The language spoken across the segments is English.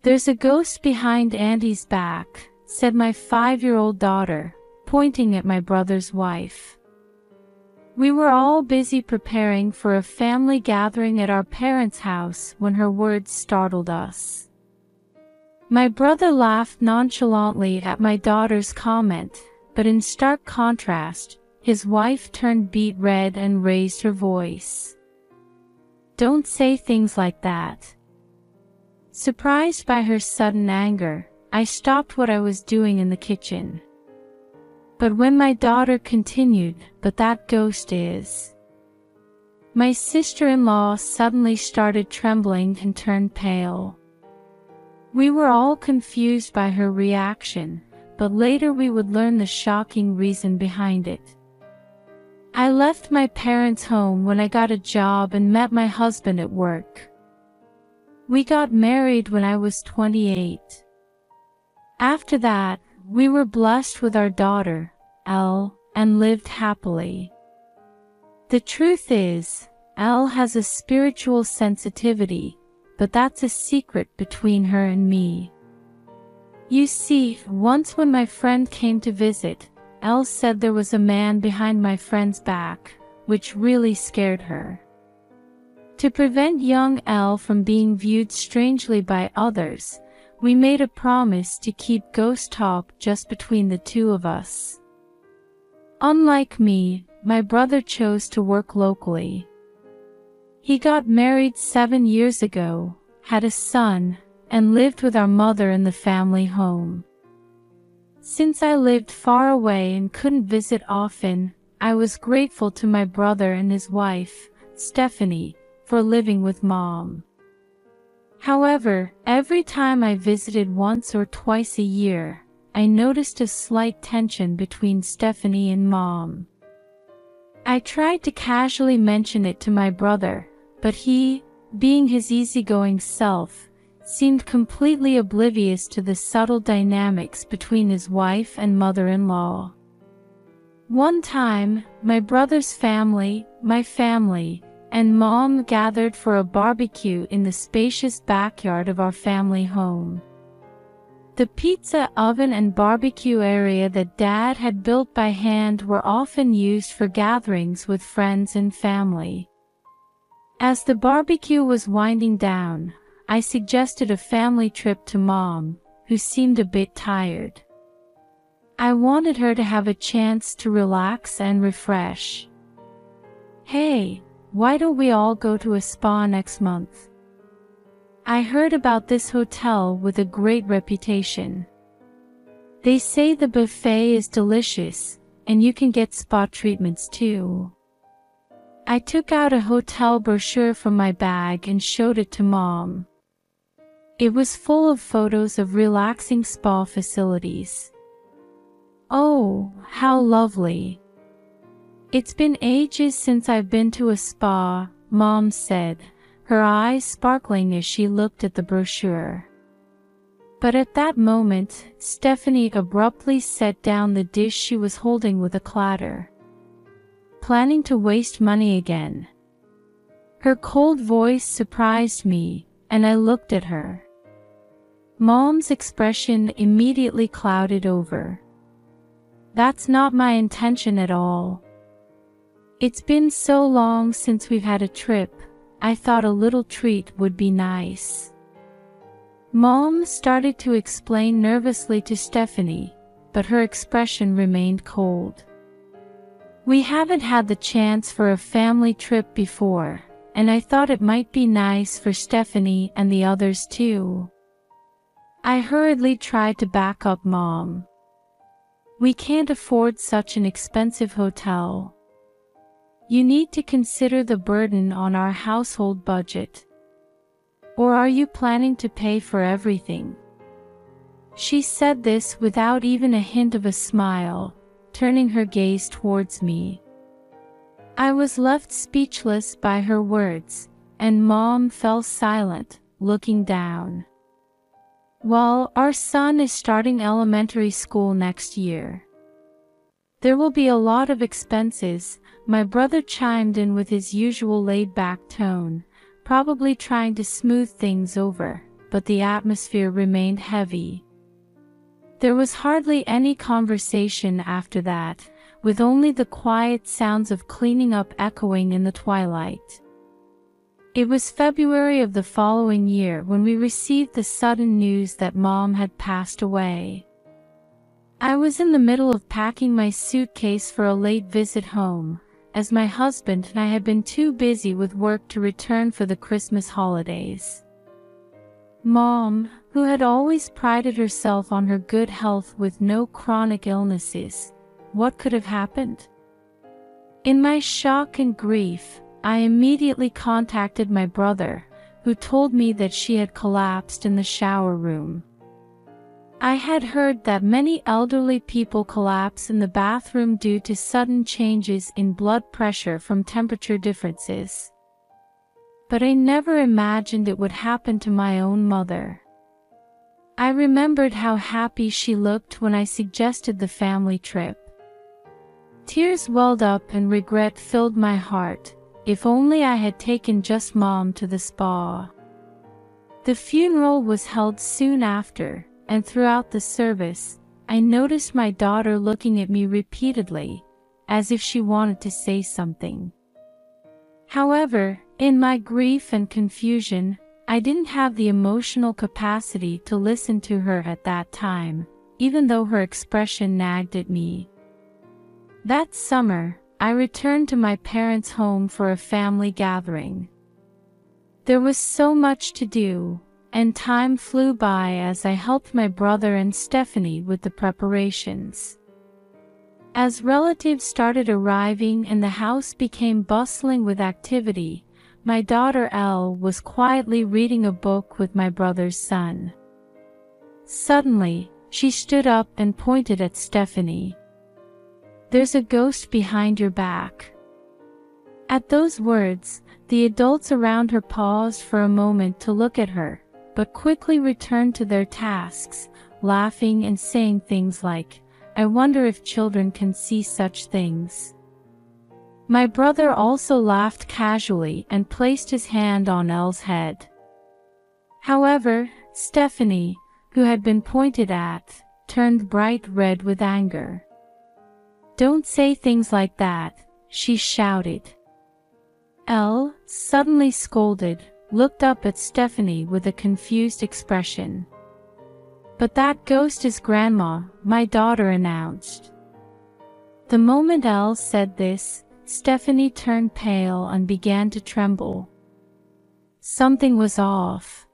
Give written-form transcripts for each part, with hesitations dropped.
"There's a ghost behind Auntie's back," said my 5-year-old daughter, pointing at my brother's wife. We were all busy preparing for a family gathering at our parents' house when her words startled us. My brother laughed nonchalantly at my daughter's comment, but in stark contrast, his wife turned beet red and raised her voice. "Don't say things like that." Surprised by her sudden anger, I stopped what I was doing in the kitchen. But when my daughter continued, "But that ghost is..." my sister-in-law suddenly started trembling and turned pale. We were all confused by her reaction, but later we would learn the shocking reason behind it. I left my parents' home when I got a job and met my husband at work. We got married when I was 28. After that, we were blessed with our daughter, Elle, and lived happily. The truth is, Elle has a spiritual sensitivity, but that's a secret between her and me. You see, once when my friend came to visit, Elle said there was a man behind my friend's back, which really scared her. To prevent young Elle from being viewed strangely by others, we made a promise to keep ghost talk just between the two of us. Unlike me, my brother chose to work locally. He got married 7 years ago, had a son, and lived with our mother in the family home. Since I lived far away and couldn't visit often, I was grateful to my brother and his wife, Stephanie, for living with Mom. However, every time I visited once or twice a year, I noticed a slight tension between Stephanie and Mom. I tried to casually mention it to my brother, but he, being his easygoing self, seemed completely oblivious to the subtle dynamics between his wife and mother-in-law. One time, my brother's family, my family, and Mom gathered for a barbecue in the spacious backyard of our family home. The pizza oven and barbecue area that Dad had built by hand were often used for gatherings with friends and family. As the barbecue was winding down, I suggested a family trip to Mom, who seemed a bit tired. I wanted her to have a chance to relax and refresh. "Hey, why don't we all go to a spa next month? I heard about this hotel with a great reputation. They say the buffet is delicious, and you can get spa treatments too." I took out a hotel brochure from my bag and showed it to Mom. It was full of photos of relaxing spa facilities. "Oh, how lovely. It's been ages since I've been to a spa," Mom said, her eyes sparkling as she looked at the brochure. But at that moment, Stephanie abruptly set down the dish she was holding with a clatter. "Planning to waste money again?" Her cold voice surprised me, and I looked at her. Mom's expression immediately clouded over. "That's not my intention at all. It's been so long since we've had a trip, I thought a little treat would be nice." Mom started to explain nervously to Stephanie, but her expression remained cold. "We haven't had the chance for a family trip before, and I thought it might be nice for Stephanie and the others too." I hurriedly tried to back up Mom. "We can't afford such an expensive hotel. You need to consider the burden on our household budget. Or are you planning to pay for everything?" She said this without even a hint of a smile, turning her gaze towards me. I was left speechless by her words, and Mom fell silent, looking down. "Well, our son is starting elementary school next year. There will be a lot of expenses," my brother chimed in with his usual laid-back tone, probably trying to smooth things over, but the atmosphere remained heavy. There was hardly any conversation after that, with only the quiet sounds of cleaning up echoing in the twilight. It was February of the following year when we received the sudden news that Mom had passed away. I was in the middle of packing my suitcase for a late visit home, as my husband and I had been too busy with work to return for the Christmas holidays. Mom, who had always prided herself on her good health with no chronic illnesses, what could have happened? In my shock and grief, I immediately contacted my brother, who told me that she had collapsed in the shower room. I had heard that many elderly people collapse in the bathroom due to sudden changes in blood pressure from temperature differences. But I never imagined it would happen to my own mother. I remembered how happy she looked when I suggested the family trip. Tears welled up and regret filled my heart. If only I had taken just Mom to the spa. The funeral was held soon after, and throughout the service, I noticed my daughter looking at me repeatedly, as if she wanted to say something. However, in my grief and confusion, I didn't have the emotional capacity to listen to her at that time, even though her expression nagged at me. That summer, I returned to my parents' home for a family gathering. There was so much to do, and time flew by as I helped my brother and Stephanie with the preparations. As relatives started arriving and the house became bustling with activity, my daughter Elle was quietly reading a book with my brother's son. Suddenly, she stood up and pointed at Stephanie. "There's a ghost behind your back." At those words, the adults around her paused for a moment to look at her, but quickly returned to their tasks, laughing and saying things like, "I wonder if children can see such things." My brother also laughed casually and placed his hand on Elle's head. However, Stephanie, who had been pointed at, turned bright red with anger. "Don't say things like that," she shouted. Elle, suddenly scolded, looked up at Stephanie with a confused expression. "But that ghost is Grandma," my daughter announced. The moment Elle said this, Stephanie turned pale and began to tremble. Something was off.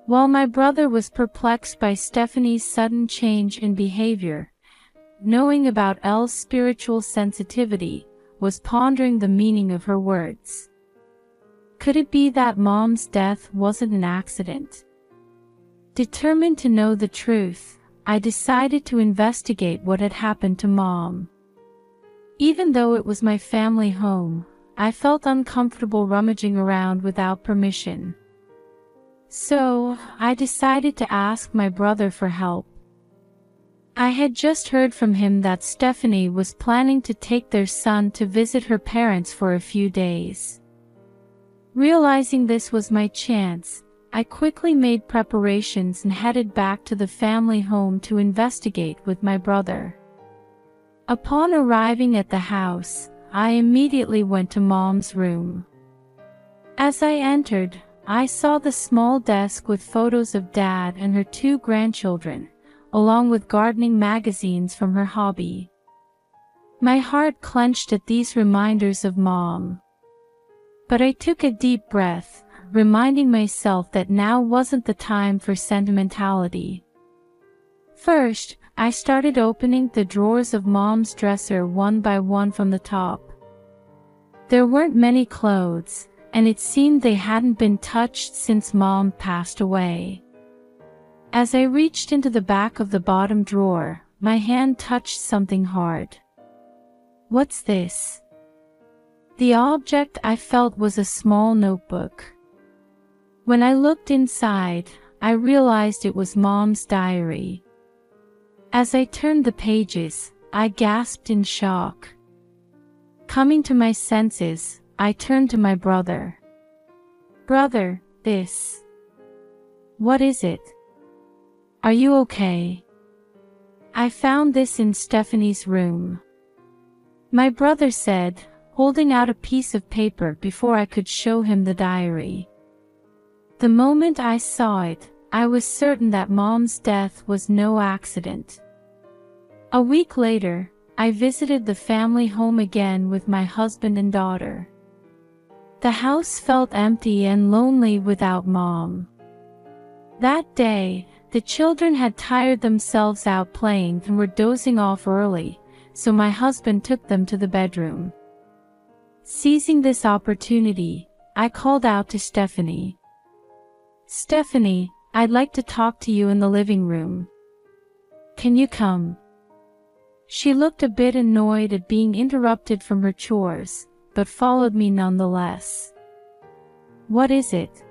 While my brother was perplexed by Stephanie's sudden change in behavior, knowing about Elle's spiritual sensitivity, was pondering the meaning of her words. Could it be that Mom's death wasn't an accident? Determined to know the truth, I decided to investigate what had happened to Mom. Even though it was my family home, I felt uncomfortable rummaging around without permission. So, I decided to ask my brother for help. I had just heard from him that Stephanie was planning to take their son to visit her parents for a few days. Realizing this was my chance, I quickly made preparations and headed back to the family home to investigate with my brother. Upon arriving at the house, I immediately went to Mom's room. As I entered, I saw the small desk with photos of Dad and her 2 grandchildren, along with gardening magazines from her hobby. My heart clenched at these reminders of Mom. But I took a deep breath, reminding myself that now wasn't the time for sentimentality. First, I started opening the drawers of Mom's dresser one by one from the top. There weren't many clothes, and it seemed they hadn't been touched since Mom passed away. As I reached into the back of the bottom drawer, my hand touched something hard. "What's this?" The object I felt was a small notebook. When I looked inside, I realized it was Mom's diary. As I turned the pages, I gasped in shock. Coming to my senses, I turned to my brother. "Brother, this..." What is it? Are you okay? I found this in Stephanie's room. My brother said, holding out a piece of paper before I could show him the diary. The moment I saw it, I was certain that Mom's death was no accident. A week later, I visited the family home again with my husband and daughter. The house felt empty and lonely without Mom. That day, the children had tired themselves out playing and were dozing off early, so my husband took them to the bedroom. Seizing this opportunity, I called out to Stephanie. "Stephanie, I'd like to talk to you in the living room. Can you come?" She looked a bit annoyed at being interrupted from her chores, but followed me nonetheless. "What is it?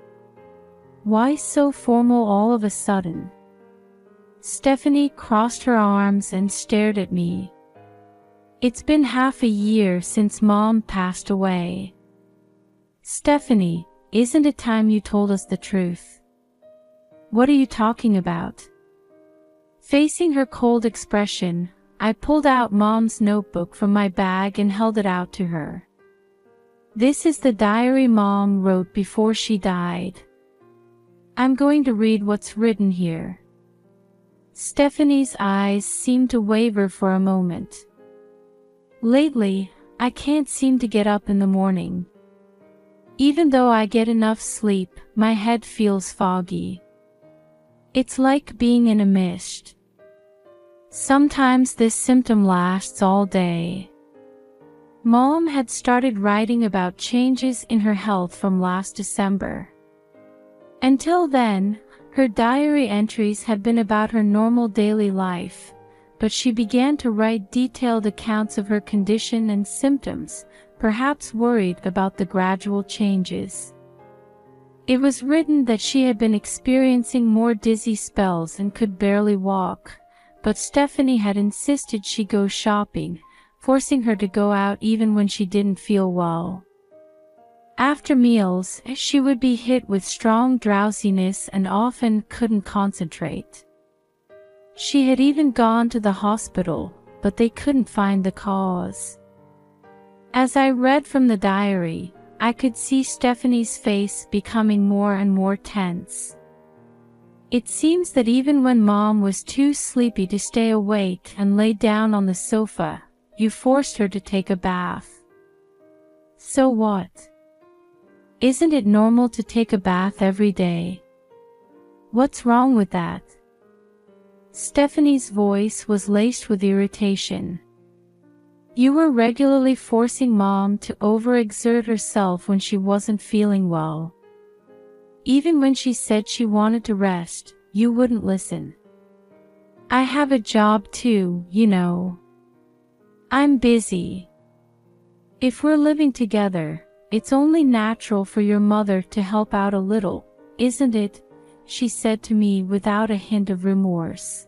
Why so formal all of a sudden?" Stephanie crossed her arms and stared at me. "It's been half a year since Mom passed away. Stephanie, isn't it time you told us the truth?" "What are you talking about?" Facing her cold expression, I pulled out Mom's notebook from my bag and held it out to her. "This is the diary Mom wrote before she died. I'm going to read what's written here." Stephanie's eyes seemed to waver for a moment. "Lately, I can't seem to get up in the morning. Even though I get enough sleep, my head feels foggy. It's like being in a mist. Sometimes this symptom lasts all day." Mom had started writing about changes in her health from last December. Until then, her diary entries had been about her normal daily life, but she began to write detailed accounts of her condition and symptoms, perhaps worried about the gradual changes. It was written that she had been experiencing more dizzy spells and could barely walk, but Stephanie had insisted she go shopping, forcing her to go out even when she didn't feel well. After meals, she would be hit with strong drowsiness and often couldn't concentrate. She had even gone to the hospital, but they couldn't find the cause. As I read from the diary, I could see Stephanie's face becoming more and more tense. It seems that even when Mom was too sleepy to stay awake and lay down on the sofa, you forced her to take a bath. So what? Isn't it normal to take a bath every day? What's wrong with that? Stephanie's voice was laced with irritation. You were regularly forcing Mom to overexert herself when she wasn't feeling well. Even when she said she wanted to rest, you wouldn't listen. I have a job too, you know. I'm busy. If we're living together, it's only natural for your mother to help out a little, isn't it? She said to me without a hint of remorse.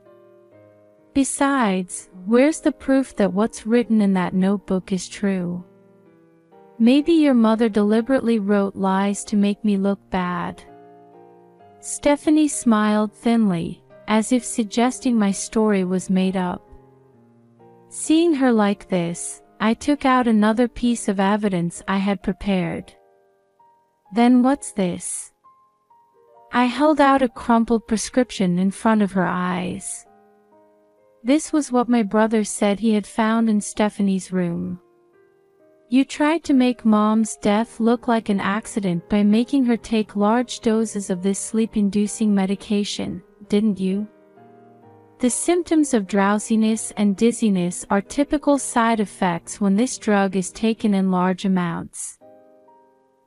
Besides, where's the proof that what's written in that notebook is true? Maybe your mother deliberately wrote lies to make me look bad. Stephanie smiled thinly, as if suggesting my story was made up. Seeing her like this, I took out another piece of evidence I had prepared. Then what's this? I held out a crumpled prescription in front of her eyes. This was what my brother said he had found in Stephanie's room. You tried to make Mom's death look like an accident by making her take large doses of this sleep-inducing medication, didn't you? The symptoms of drowsiness and dizziness are typical side effects when this drug is taken in large amounts.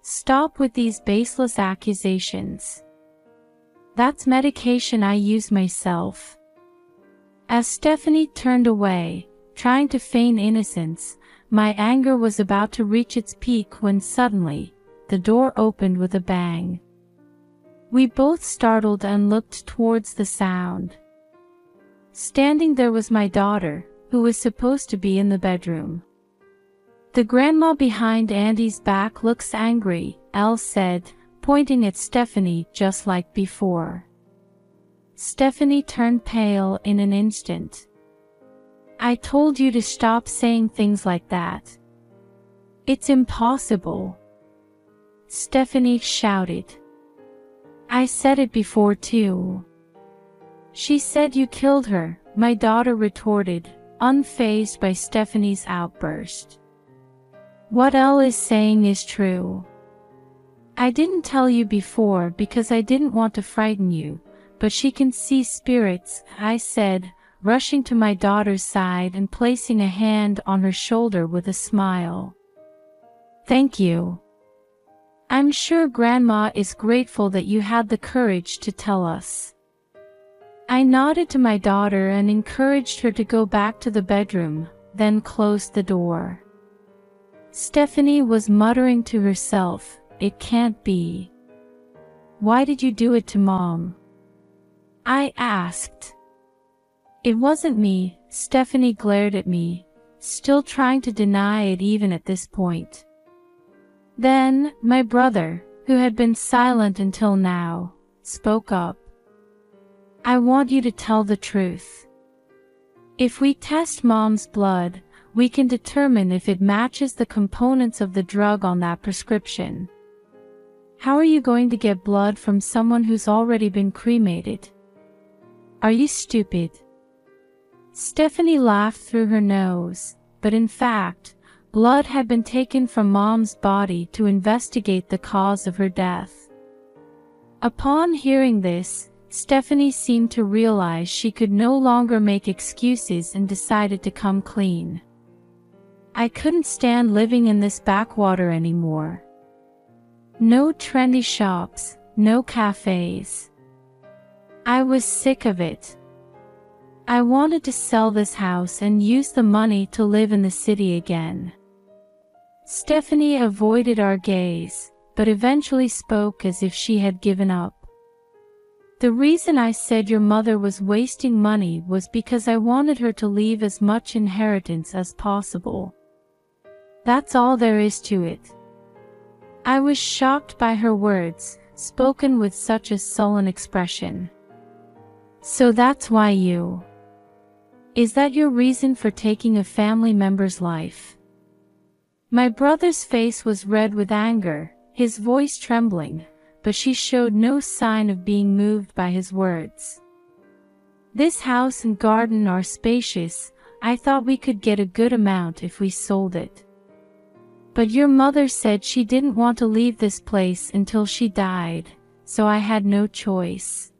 Stop with these baseless accusations. That's medication I use myself. As Stephanie turned away, trying to feign innocence, my anger was about to reach its peak when suddenly, the door opened with a bang. We both startled and looked towards the sound. Standing there was my daughter, who was supposed to be in the bedroom. The grandma behind Andy's back looks angry, Elle said, pointing at Stephanie just like before. Stephanie turned pale in an instant. I told you to stop saying things like that. It's impossible. Stephanie shouted. I said it before too. She said you killed her, my daughter retorted, unfazed by Stephanie's outburst. What Elle is saying is true. I didn't tell you before because I didn't want to frighten you, but she can see spirits, I said, rushing to my daughter's side and placing a hand on her shoulder with a smile. Thank you. I'm sure Grandma is grateful that you had the courage to tell us. I nodded to my daughter and encouraged her to go back to the bedroom, then closed the door. Stephanie was muttering to herself, it can't be. Why did you do it to Mom? I asked. It wasn't me, Stephanie glared at me, still trying to deny it even at this point. Then, my brother, who had been silent until now, spoke up. I want you to tell the truth. If we test Mom's blood, we can determine if it matches the components of the drug on that prescription. How are you going to get blood from someone who's already been cremated? Are you stupid? Stephanie laughed through her nose, but in fact, blood had been taken from Mom's body to investigate the cause of her death. Upon hearing this, Stephanie seemed to realize she could no longer make excuses and decided to come clean. I couldn't stand living in this backwater anymore. No trendy shops, no cafes. I was sick of it. I wanted to sell this house and use the money to live in the city again. Stephanie avoided our gaze, but eventually spoke as if she had given up. The reason I said your mother was wasting money was because I wanted her to leave as much inheritance as possible. That's all there is to it. I was shocked by her words, spoken with such a sullen expression. So that's why you... Is that your reason for taking a family member's life? My brother's face was red with anger, his voice trembling, but she showed no sign of being moved by his words. This house and garden are spacious. I thought we could get a good amount if we sold it. But your mother said she didn't want to leave this place until she died, so I had no choice.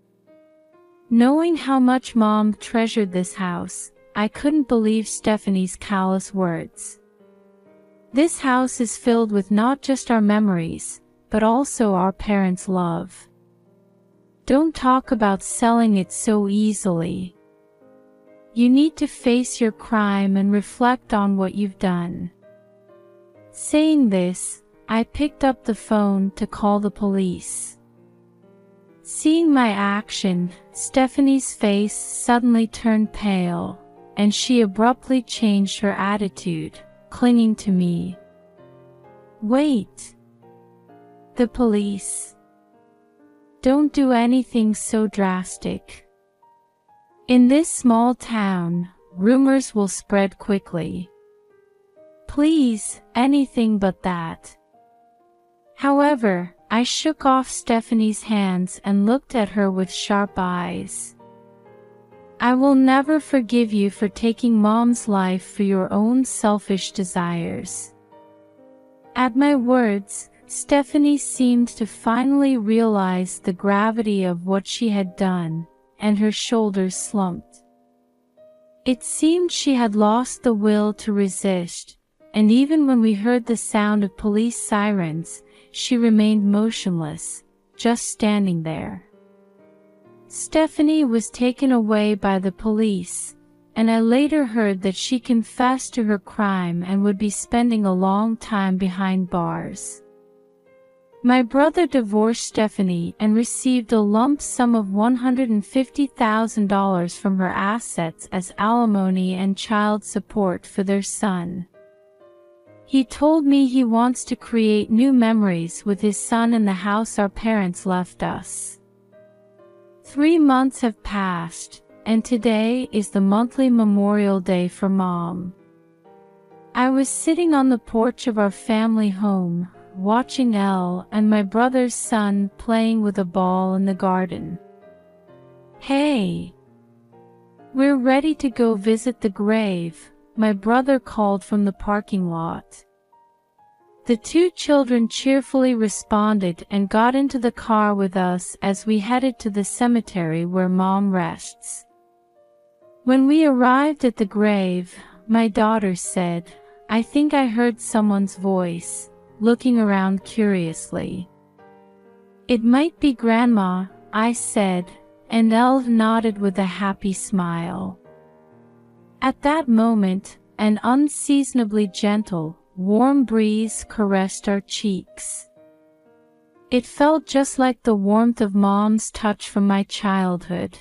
Knowing how much Mom treasured this house, I couldn't believe Stephanie's callous words. This house is filled with not just our memories, but also our parents' love. Don't talk about selling it so easily. You need to face your crime and reflect on what you've done. Saying this, I picked up the phone to call the police. Seeing my action, Stephanie's face suddenly turned pale, and she abruptly changed her attitude, clinging to me. Wait. The police. Don't do anything so drastic. In this small town, rumors will spread quickly. Please, anything but that. However, I shook off Stephanie's hands and looked at her with sharp eyes. I will never forgive you for taking Mom's life for your own selfish desires. At my words, Stephanie seemed to finally realize the gravity of what she had done, and her shoulders slumped. It seemed she had lost the will to resist, and even when we heard the sound of police sirens, she remained motionless, just standing there. Stephanie was taken away by the police, and I later heard that she confessed to her crime and would be spending a long time behind bars. My brother divorced Stephanie and received a lump sum of $150,000 from her assets as alimony and child support for their son. He told me he wants to create new memories with his son in the house our parents left us. 3 months have passed, and today is the monthly Memorial Day for Mom. I was sitting on the porch of our family home, watching Elle and my brother's son playing with a ball in the garden. "Hey, we're ready to go visit the grave," my brother called from the parking lot. The two children cheerfully responded and got into the car with us as we headed to the cemetery where Mom rests. When we arrived at the grave, my daughter said, "I think I heard someone's voice," looking around curiously. "It might be Grandma," I said, and Elle nodded with a happy smile. At that moment, an unseasonably gentle, warm breeze caressed our cheeks. It felt just like the warmth of Mom's touch from my childhood.